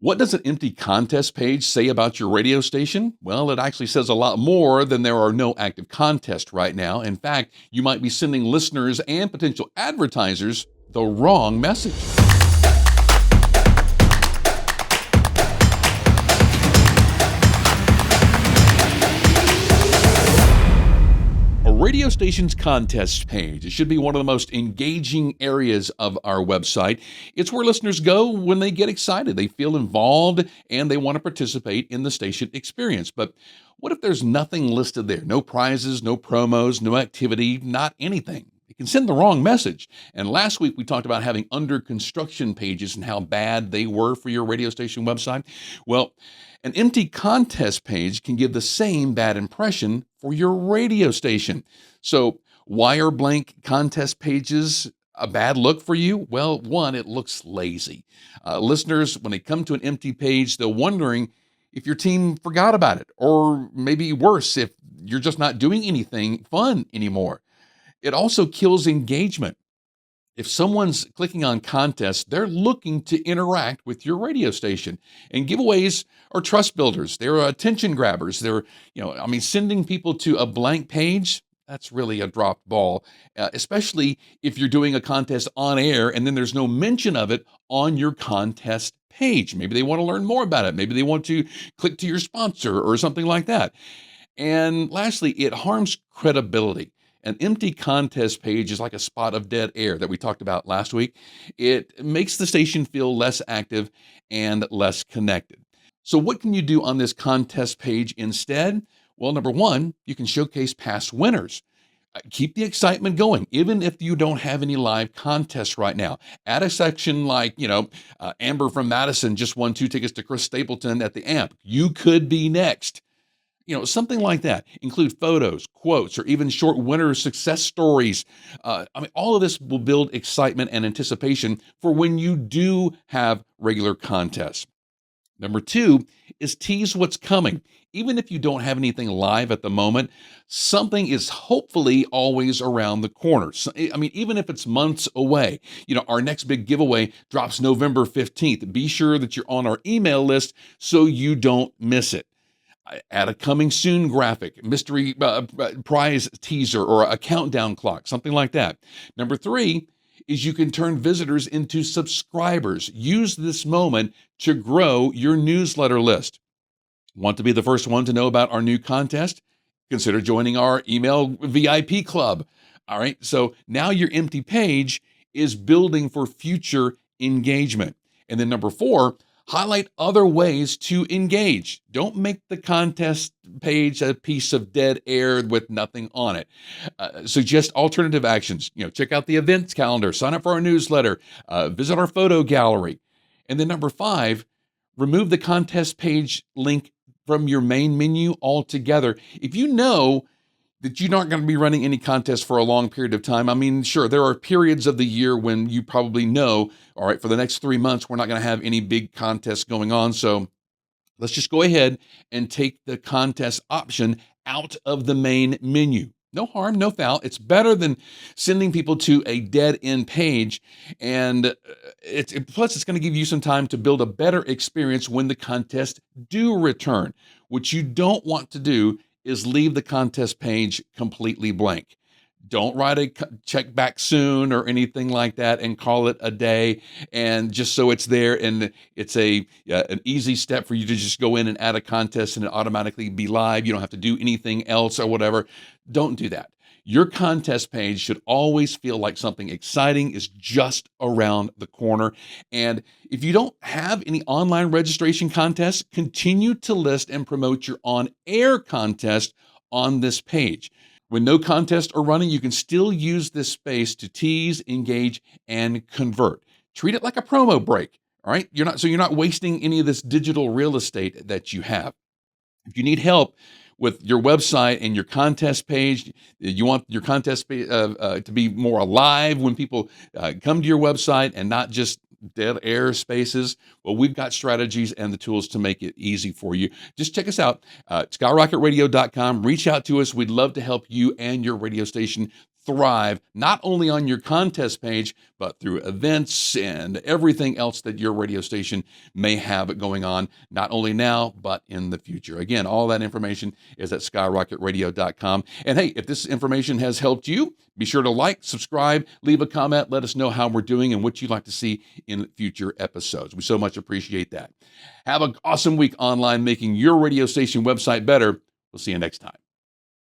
What does an empty contest page say about your radio station? Well, it actually says a lot more than there are no active contests right now. In fact, you might be sending listeners and potential advertisers the wrong message. A radio station's contest page. It should be one of the most engaging areas of our website. It's where listeners go when they get excited, they feel involved, and they want to participate in the station experience. But what if there's nothing listed there? No prizes, no promos, no activity, not anything. It can send the wrong message. And last week we talked about having under construction pages and how bad they were for your radio station website. Well, an empty contest page can give the same bad impression for your radio station. So, why are blank contest pages a bad look for you? Well, one, it looks lazy. Listeners, when they come to an empty page, they're wondering if your team forgot about it, or maybe worse, if you're just not doing anything fun anymore. It also kills engagement. If someone's clicking on contests, they're looking to interact with your radio station. And giveaways are trust builders. They're attention grabbers. Sending people to a blank page, that's really a dropped ball, especially if you're doing a contest on air and then there's no mention of it on your contest page. Maybe they want to learn more about it. Maybe they want to click to your sponsor or something like that. And lastly, it harms credibility. An empty contest page is like a spot of dead air that we talked about last week. It makes the station feel less active and less connected. So what can you do on this contest page instead? Well, number one, you can showcase past winners. Keep the excitement going, even if you don't have any live contests right now. Add a section like, Amber from Madison just won 2 tickets to Chris Stapleton at the AMP. You could be next. Something like that. Include photos, quotes, or even short winner success stories. All of this will build excitement and anticipation for when you do have regular contests. Number two is tease what's coming. Even if you don't have anything live at the moment, something is hopefully always around the corner. Even if it's months away. Our next big giveaway drops November 15th. Be sure that you're on our email list so you don't miss it. Add a coming soon graphic, mystery prize teaser, or a countdown clock, something like that. Number three is you can turn visitors into subscribers. Use this moment to grow your newsletter list. Want to be the first one to know about our new contest? Consider joining our email VIP club. All right, so now your empty page is building for future engagement. And then number four, highlight other ways to engage. Don't make the contest page a piece of dead air with nothing on it. Suggest alternative actions. Check out the events calendar, sign up for our newsletter, visit our photo gallery. And then number five, remove the contest page link from your main menu altogether. If you know that you're not going to be running any contests for a long period of time. Sure, there are periods of the year when you probably know, all right, for the next 3 months, we're not going to have any big contests going on. So let's just go ahead and take the contest option out of the main menu. No harm, no foul. It's better than sending people to a dead end page. And plus, it's going to give you some time to build a better experience when the contests do return. What you don't want to do is leave the contest page completely blank. Don't write a check back soon or anything like that and call it a day, and just so it's there and it's an easy step for you to just go in and add a contest and it automatically be live. You don't have to do anything else or whatever. Don't do that. Your contest page should always feel like something exciting is just around the corner. And if you don't have any online registration contests, continue to list and promote your on-air contest on this page. When no contests are running, you can still use this space to tease, engage, and convert. Treat it like a promo break, all right? You're not wasting any of this digital real estate that you have. If you need help with your website and your contest page, you want your contest to be more alive when people come to your website and not just dead air spaces. Well, we've got strategies and the tools to make it easy for you. Just check us out, skyrocketradio.com. Reach out to us. We'd love to help you and your radio station thrive not only on your contest page, but through events and everything else that your radio station may have going on, not only now, but in the future. Again, all that information is at skyrocketradio.com. And hey, if this information has helped you, be sure to like, subscribe, leave a comment, let us know how we're doing and what you'd like to see in future episodes. We so much appreciate that. Have an awesome week online making your radio station website better. We'll see you next time.